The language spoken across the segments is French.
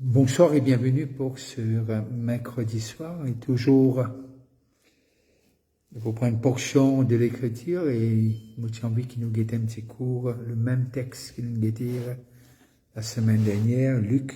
Bonsoir et bienvenue pour ce mercredi soir. Et toujours, il faut prendre une portion de l'écriture et nous avons envie qu'il nous guette un petit cours, le même texte qu'il nous guettait la semaine dernière, Luc,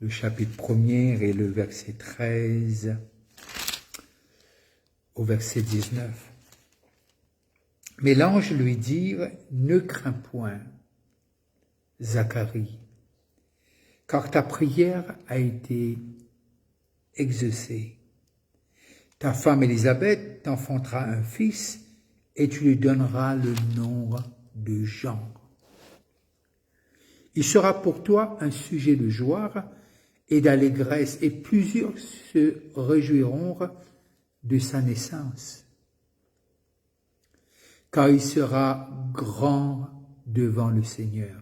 le chapitre 1er et le verset 13 au verset 19. Mais l'ange lui dit, ne crains point, Zacharie, car ta prière a été exaucée. Ta femme Élisabeth t'enfantera un fils et tu lui donneras le nom de Jean. Il sera pour toi un sujet de joie et d'allégresse et plusieurs se réjouiront de sa naissance. Car il sera grand devant le Seigneur.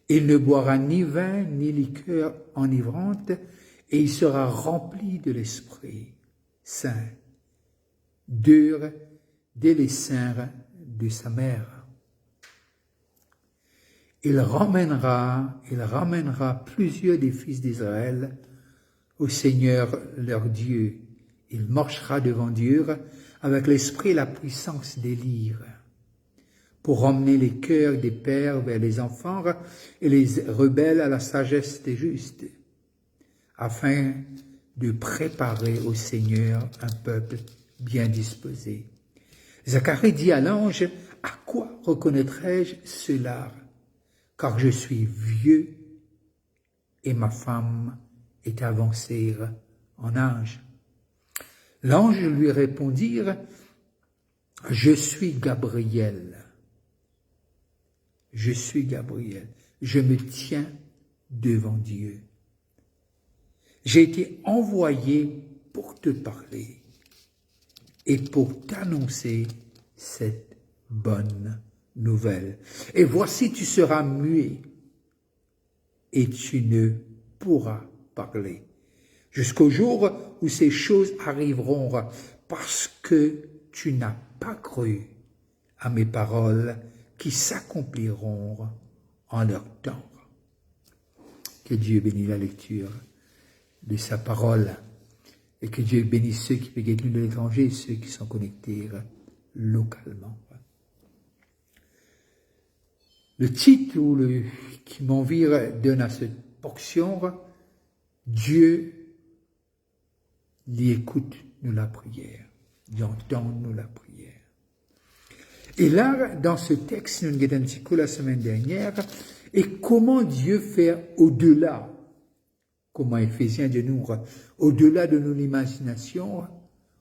Il ne boira ni vin ni liqueur enivrante, et il sera rempli de l'Esprit Saint, dur dès les seins de sa mère. Il ramènera plusieurs des fils d'Israël au Seigneur leur Dieu. Il marchera devant Dieu avec l'esprit et la puissance des lyres, pour emmener les cœurs des pères vers les enfants et les rebelles à la sagesse des justes, afin de préparer au Seigneur un peuple bien disposé. Zacharie dit à l'ange, « À quoi reconnaîtrai-je cela? Car je suis vieux et ma femme est avancée en âge. » L'ange lui répondit, « Je suis Gabriel. Je suis Gabriel, je me tiens devant Dieu. J'ai été envoyé pour te parler et pour t'annoncer cette bonne nouvelle. Et voici, tu seras muet et tu ne pourras parler jusqu'au jour où ces choses arriveront, parce que tu n'as pas cru à mes paroles qui s'accompliront en leur temps. » Que Dieu bénisse la lecture de sa parole et que Dieu bénisse ceux qui peuvent être venus de l'étranger et ceux qui sont connectés localement. Le titre qui m'envire donne à cette portion, Dieu lui écoute nous la prière, Dieu entend nous la prière. Et là, dans ce texte, nous avons un petit coup la semaine dernière, et comment Dieu fait au-delà, comment Éphésiens dit nous, au-delà de nos imaginations,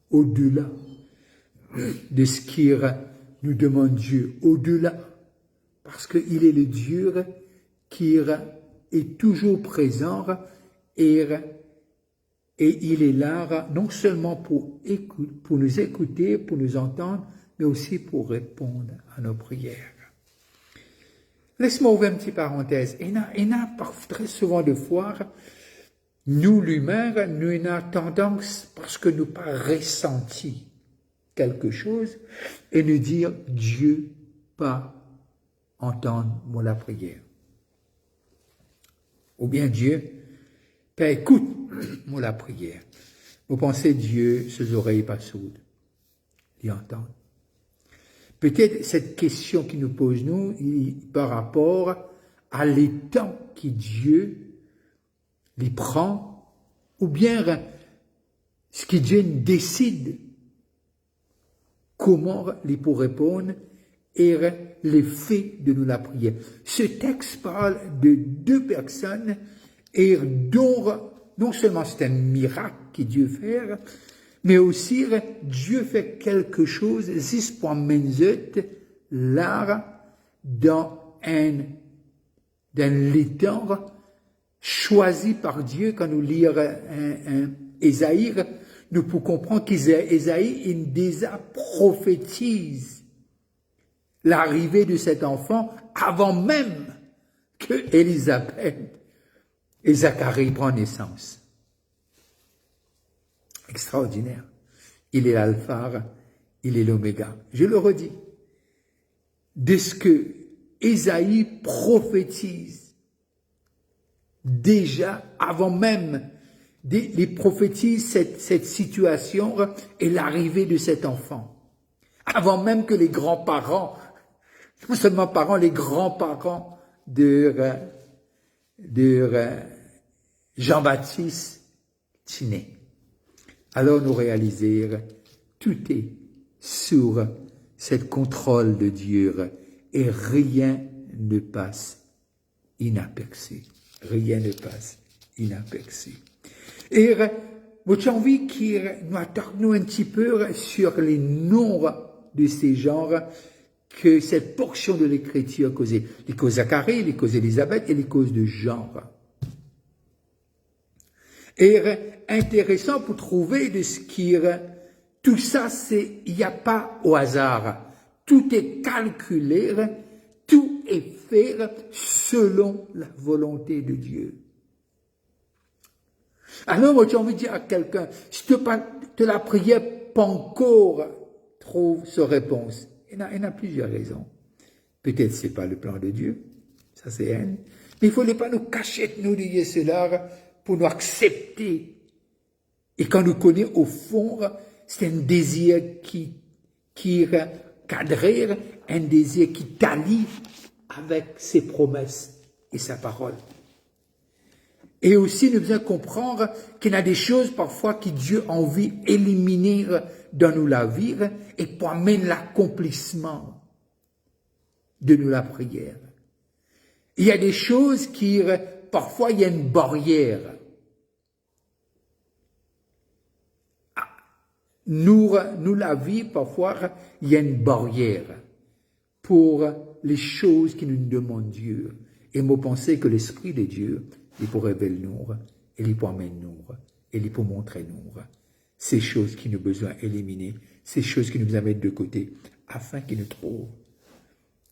au-delà de ce qui nous demande Dieu, au-delà, parce qu'il est le Dieu qui est toujours présent et il est là non seulement pour nous écouter, pour nous entendre, mais aussi pour répondre à nos prières. Laisse-moi ouvrir une petite parenthèse. Il y a très souvent de fois, nous, l'humain, nous avons tendance, parce que nous pas ressenti quelque chose, et nous dire, Dieu pas entendre la prière. Ou bien Dieu, pas écoute la prière. Vous pensez Dieu, ses oreilles pas sourdes, il entend. Peut-être cette question qui nous pose nous, par rapport à l'état que Dieu les prend, ou bien ce que Dieu décide, comment les pour répondre, et l'effet de nous la prière. Ce texte parle de deux personnes, et dont non seulement c'est un miracle que Dieu fait, mais aussi, Dieu fait quelque chose, là, dans l'étang choisi par Dieu. Quand nous lisons Ésaïe, nous pouvons comprendre qu'Ésaïe, il déjà prophétise l'arrivée de cet enfant avant même que Élisabeth et Zacharie prennent naissance. Extraordinaire. Il est l'alpha, il est l'oméga. Je le redis. De ce que Ésaïe prophétise déjà, avant même, il prophétise cette situation et l'arrivée de cet enfant. Avant même que les grands-parents, non seulement parents, les grands-parents de Jean-Baptiste Tiné. Alors nous réaliser, tout est sur cette contrôle de Dieu et rien ne passe inaperçu. Rien ne passe inaperçu. Et j'ai envie qu'il nous attarde un petit peu sur les noms de ces genres que cette portion de l'Écriture causait. Les causes Zacharie, les causes Élisabeth et les causes de Jean. Et intéressant pour trouver de ce qui tout ça, il n'y a pas au hasard. Tout est calculé, tout est fait selon la volonté de Dieu. Alors, moi, j'ai envie de dire à quelqu'un, si la prière pas encore trouve sa réponse, il y en a plusieurs raisons. Peut-être c'est pas le plan de Dieu, ça c'est un. Mais il ne fallait pas nous cacher de nous dire cela pour nous accepter. Et quand nous connaissons au fond, c'est un désir qui cadre, un désir qui t'allie avec ses promesses et sa parole. Et aussi, nous devons comprendre qu'il y a des choses parfois que Dieu a envie d'éliminer dans nous la vie et pour amener l'accomplissement de nous la prière. Il y a des choses qui, parfois, il y a une barrière. Nous la vie, parfois, il y a une barrière pour les choses qui nous demandent Dieu. Et moi, penser que l'Esprit de Dieu, il peut révéler nous, il peut amener nous, il peut montrer nous ces choses qui nous ont besoin d'éliminer, ces choses qui nous amènent de côté, afin qu'il nous trouve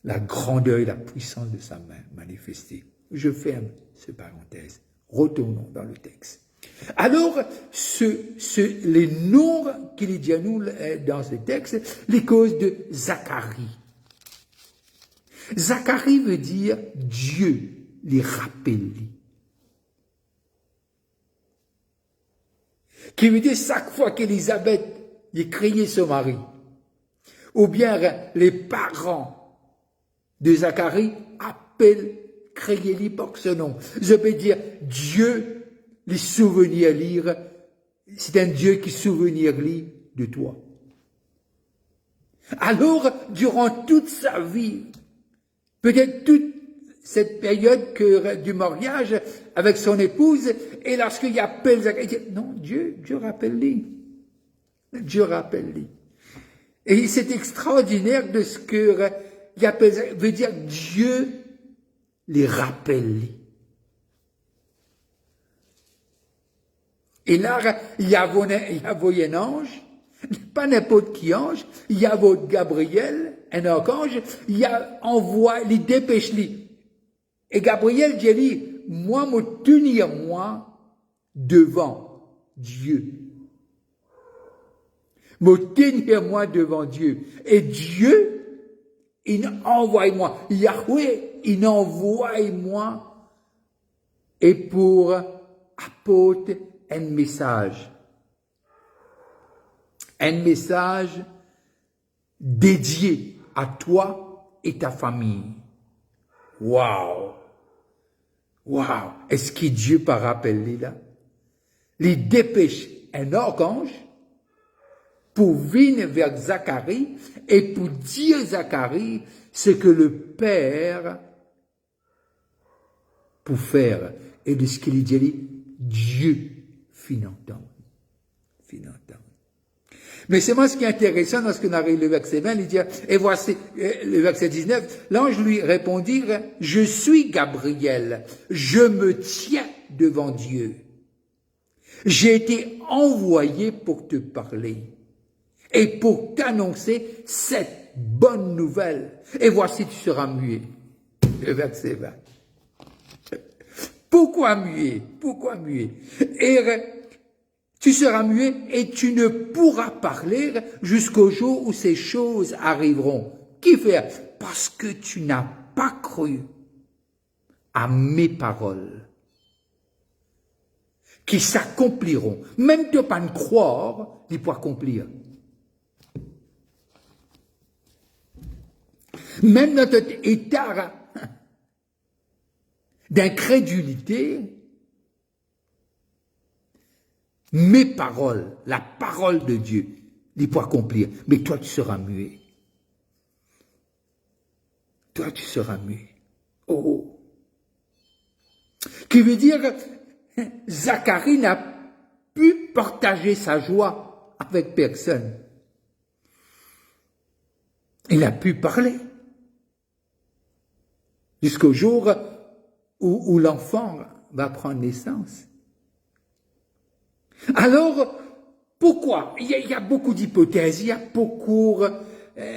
la grandeur et la puissance de sa main manifestée. Je ferme cette parenthèse. Retournons dans le texte. Alors, les noms qu'il dit à nous dans ce texte, les causes de Zacharie. Zacharie veut dire Dieu les rappelle. Qui veut dire chaque fois qu'Élisabeth y criait son mari, ou bien les parents de Zacharie appellent, criez-lui par ce nom. Je peux dire Dieu les souvenirs lire, c'est un Dieu qui souvenir lit de toi. Alors, durant toute sa vie, peut-être toute cette période du mariage avec son épouse, et lorsqu'il appelle Zacharie, il dit, non, Dieu rappelle-lui. Dieu rappelle-lui. Et c'est extraordinaire de ce que il appelle, veut dire Dieu les rappelle. Et là, il y a un ange, pas n'importe qui ange, il y a votre Gabriel, un archange, il y a envoie, il dépêche lui. Et Gabriel dit, moi, me tenir moi devant Dieu. Me tenir moi devant Dieu. Et Dieu, il envoie moi. Yahweh, il envoie moi. Et pour apporter un message. Un message dédié à toi et ta famille. Waouh! Waouh! Est-ce que Dieu par rappel là? Il dépêche un archange pour venir vers Zacharie et pour dire à Zacharie ce que le Père peut faire. Et de ce qu'il dit, Dieu fit entendre. Mais c'est moi ce qui est intéressant dans ce qu'on arrive le verset 20, il dit, et voici le verset 19, l'ange lui répondit, je suis Gabriel, je me tiens devant Dieu. J'ai été envoyé pour te parler et pour t'annoncer cette bonne nouvelle. Et voici, tu seras muet. Le verset 20. Pourquoi muet? Pourquoi muet? Et tu seras muet et tu ne pourras parler jusqu'au jour où ces choses arriveront. Qui fait? Parce que tu n'as pas cru à mes paroles, qui s'accompliront. Même de pas croire, ils pourront accomplir. Même dans notre état d'incrédulité, mes paroles, la parole de Dieu, il pourra accomplir. Mais toi, tu seras muet. Toi, tu seras muet. Oh. Qui veut dire, Zacharie n'a pu partager sa joie avec personne. Il a pu parler. Jusqu'au jour où l'enfant va prendre naissance. Alors, pourquoi? Il y a beaucoup d'hypothèses, il y a beaucoup,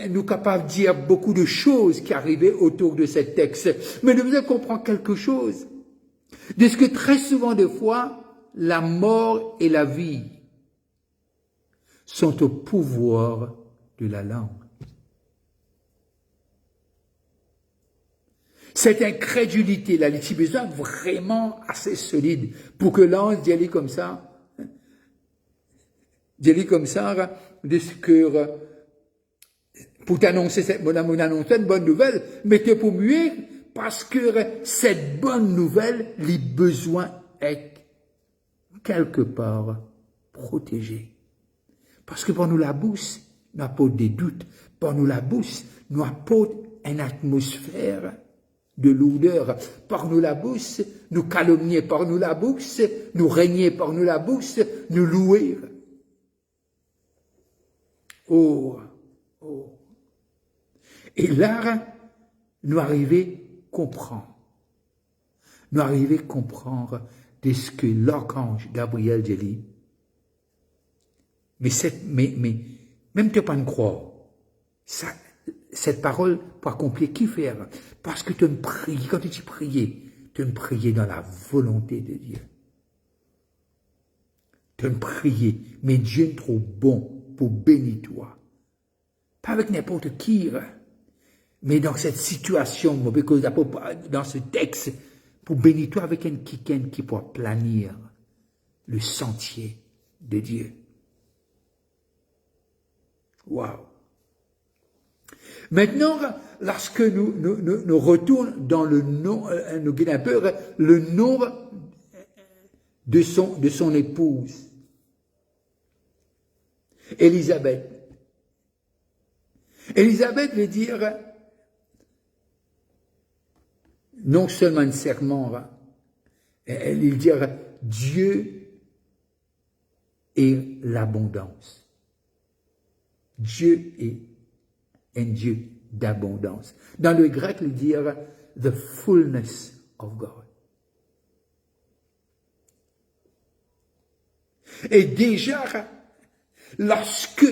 nous capables de dire beaucoup de choses qui arrivaient autour de ce texte. Mais nous devons comprendre quelque chose. De ce que très souvent, des fois, la mort et la vie sont au pouvoir de la langue. Cette incrédulité, là, il y a besoin vraiment assez solide pour que l'ange d'y aller comme ça, de ce que, pour t'annoncer une bonne nouvelle, mais t'es pour muer, parce que cette bonne nouvelle, les besoins est quelque part protégé. Parce que pour nous la bouche, nous apporte des doutes. Pour nous la bouche, nous apporte une atmosphère de lourdeur. Par nous la bouche, nous calomnier. Par nous la bouche, nous régner. Par nous la bouche, nous louer. Oh, oh. Et là, nous arrivons à comprendre. Nous arrivons à comprendre de ce que l'archange Gabriel dit. Mais même tu pas de croire. Cette parole pour accomplir qui faire? Parce que tu me pries, quand tu pries, tu me prier dans la volonté de Dieu. Tu me prier, mais Dieu est trop bon pour bénir toi. Pas avec n'importe qui, mais dans cette situation, dans ce texte, pour bénir toi avec un qui pourra planir le sentier de Dieu. Waouh! Maintenant, lorsque nous retournons dans le nom, nous guidons un peu le nom de son épouse, Élisabeth. Élisabeth veut dire non seulement un serment, elle veut dire Dieu et l'abondance. Dieu est un Dieu d'abondance. Dans le grec, il veut dire the fullness of God. Et déjà, lorsque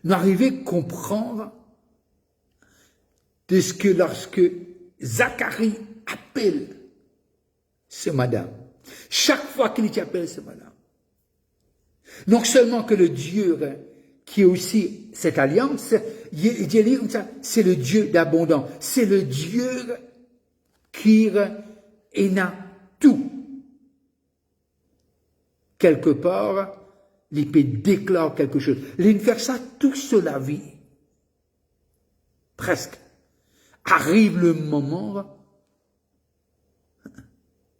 nous arrivons à comprendre de ce que lorsque Zacharie appelle ce madame, chaque fois qu'il appelle ce madame, non seulement que le Dieu qui est aussi cette alliance, c'est le Dieu d'abondance, c'est le Dieu qui est a tout. Quelque part, il peut déclarer quelque chose. Il fait ça toute la vie. Presque. Arrive le moment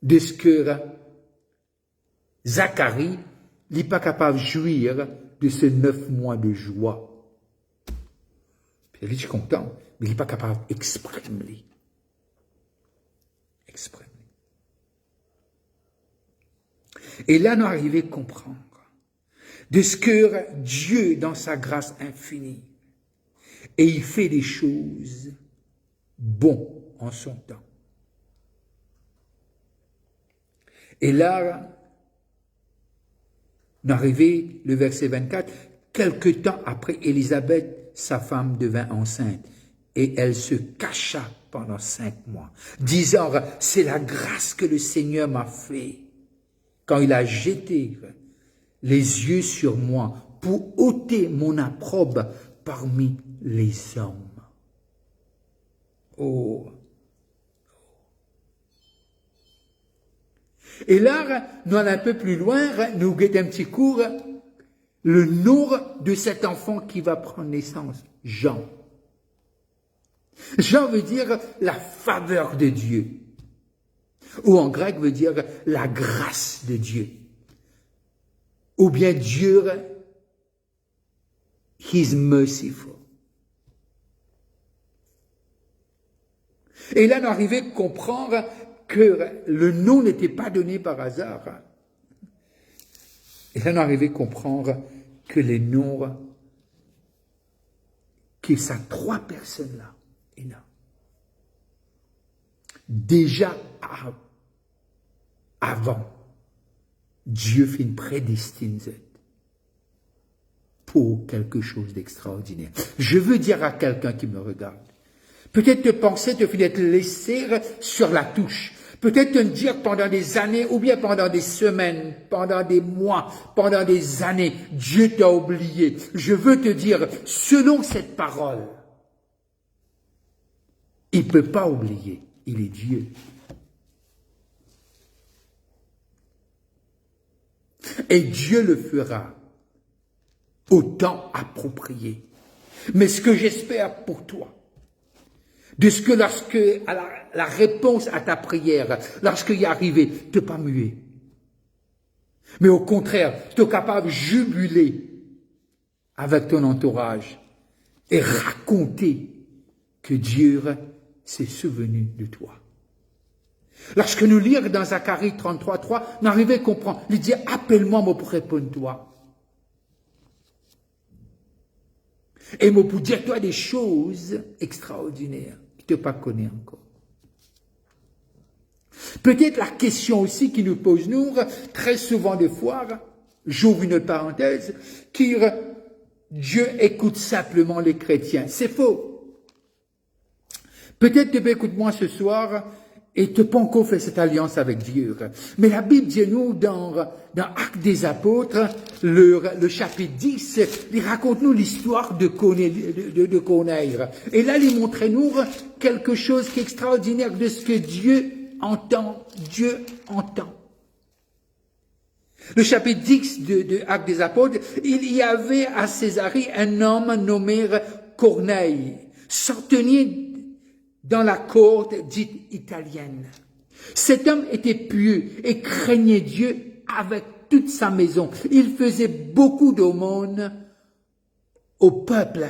de ce que Zacharie n'est pas capable de jouir de ces 9 mois de joie. Puis il est content, mais il n'est pas capable d'exprimer. Et là, nous arrivons à comprendre de ce que Dieu, dans sa grâce infinie, et il fait des choses bonnes en son temps. Et là, nous arrivons, le verset 24, quelque temps après Élisabeth, sa femme devint enceinte, et elle se cacha pendant 5 mois, disant, c'est la grâce que le Seigneur m'a fait, quand il a jeté les yeux sur moi, pour ôter mon opprobre parmi les hommes. Oh, Et là, nous allons un peu plus loin, nous guettons un petit cours, le nom de cet enfant qui va prendre naissance, Jean. Jean veut dire la faveur de Dieu, ou en grec veut dire la grâce de Dieu, ou bien Dieu, He's merciful. Et là, on arrivait à comprendre que le nom n'était pas donné par hasard. Et là, on arrivait à comprendre que les noms, que ces trois personnes-là, et là, déjà avant, Dieu fait une prédestination pour quelque chose d'extraordinaire. Je veux dire à quelqu'un qui me regarde, peut-être te penser te finir te laisser sur la touche, peut-être te dire pendant des années, ou bien pendant des semaines, pendant des mois, pendant des années, Dieu t'a oublié. Je veux te dire, selon cette parole, il ne peut pas oublier, il est Dieu. Et Dieu le fera au temps approprié. Mais ce que j'espère pour toi, de ce que lorsque la réponse à ta prière, lorsqu'il est arrivé, tu n'es pas muet. Mais au contraire, tu es capable de jubiler avec ton entourage et raconter que Dieu s'est souvenu de toi. Lorsque nous lisons dans Zacharie 33:3, nous arrivons à comprendre. Il dit, appelle-moi, moi, pour répondre toi. Et moi, pour dire toi des choses extraordinaires que tu n'as pas connues encore. Peut-être la question aussi qui nous pose, nous, très souvent des fois, j'ouvre une parenthèse, qui Dieu écoute simplement les chrétiens. C'est faux. Peut-être tu écoutes-moi ce soir, et tu n'as pas encore fait cette alliance avec Dieu. Mais la Bible dit nous, dans Actes des Apôtres, le chapitre 10, il raconte-nous l'histoire de Corneille. Et là, il montre-nous quelque chose qui est extraordinaire de ce que Dieu entend. Dieu entend. Le chapitre 10 de Actes des Apôtres, il y avait à Césarée un homme nommé Corneille, centenier dans la cour dite italienne. Cet homme était pieux et craignait Dieu avec toute sa maison. Il faisait beaucoup d'aumônes au peuple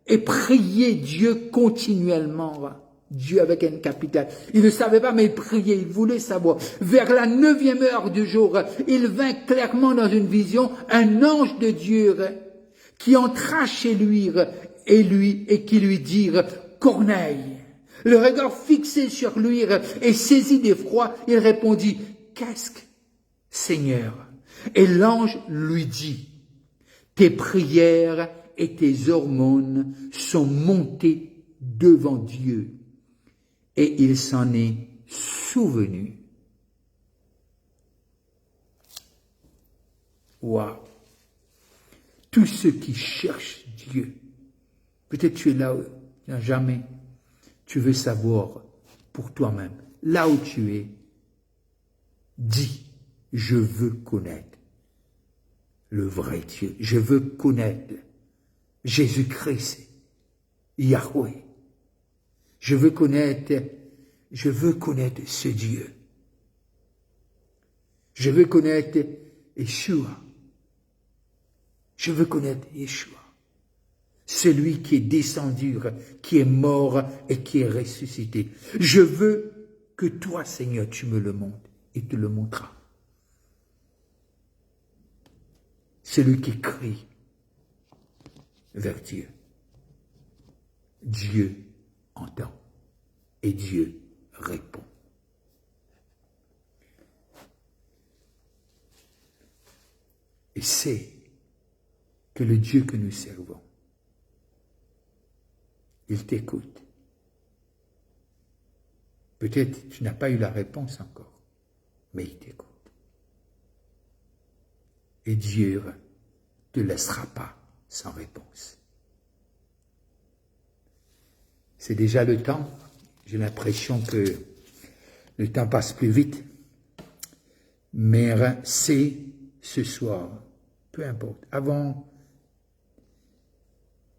et priait Dieu continuellement. Dieu avec un capital. Il ne savait pas, mais il priait, il voulait savoir. Vers la 9e heure du jour, il vint clairement dans une vision un ange de Dieu qui entra chez lui et qui lui dit, Corneille. Le regard fixé sur lui et saisi d'effroi, il répondit, qu'est-ce que, Seigneur? Et l'ange lui dit, tes prières et tes hormones sont montées devant Dieu. Et il s'en est souvenu. Waouh! Tous ceux qui cherchent Dieu, peut-être tu es là où jamais tu veux savoir pour toi-même, là où tu es, dis, je veux connaître le vrai Dieu, je veux connaître Jésus-Christ, Yahweh. Je veux connaître ce Dieu. Je veux connaître Yeshua. Je veux connaître Yeshua. Celui qui est descendu, qui est mort et qui est ressuscité. Je veux que toi, Seigneur, tu me le montres et tu le montreras. Celui qui crie vers Dieu. Dieu entend et Dieu répond. Et c'est que le Dieu que nous servons, il t'écoute. Peut-être tu n'as pas eu la réponse encore, mais il t'écoute. Et Dieu ne te laissera pas sans réponse. C'est déjà le temps. J'ai l'impression que le temps passe plus vite. Mais c'est ce soir, peu importe, avant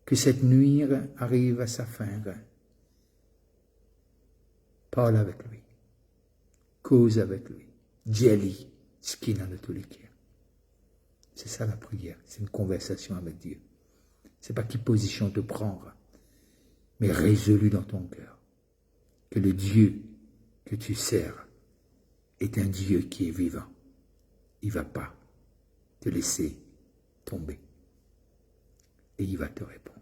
que cette nuit arrive à sa fin, parle avec lui, cause avec lui, dis-lui ce qu'il a de tous les cœurs. C'est ça la prière, c'est une conversation avec Dieu. C'est pas quelle position te prendre, mais résolu dans ton cœur que le Dieu que tu sers est un Dieu qui est vivant. Il ne va pas te laisser tomber. Et il va te répondre.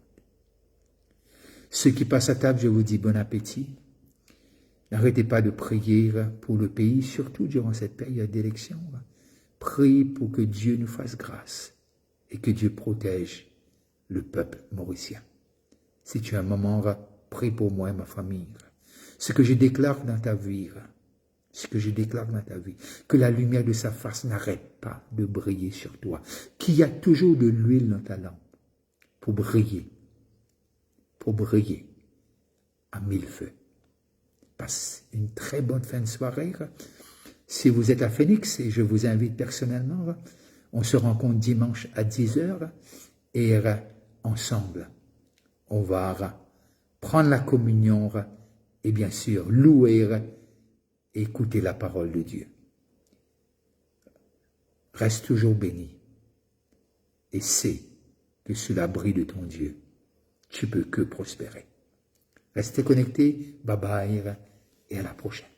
Ceux qui passent à table, je vous dis bon appétit. N'arrêtez pas de prier pour le pays, surtout durant cette période d'élection. Prie pour que Dieu nous fasse grâce et que Dieu protège le peuple mauricien. Si tu as un moment, prie pour moi et ma famille. Ce que je déclare dans ta vie, que la lumière de sa face n'arrête pas de briller sur toi, qu'il y a toujours de l'huile dans ta lampe pour briller à mille feux. Passe une très bonne fin de soirée. Si vous êtes à Phoenix, et je vous invite personnellement, on se rencontre dimanche à 10h et ensemble, on va prendre la communion et bien sûr louer et écouter la parole de Dieu. Reste toujours béni et sais que sous l'abri de ton Dieu, tu peux que prospérer. Restez connectés, bye bye et à la prochaine.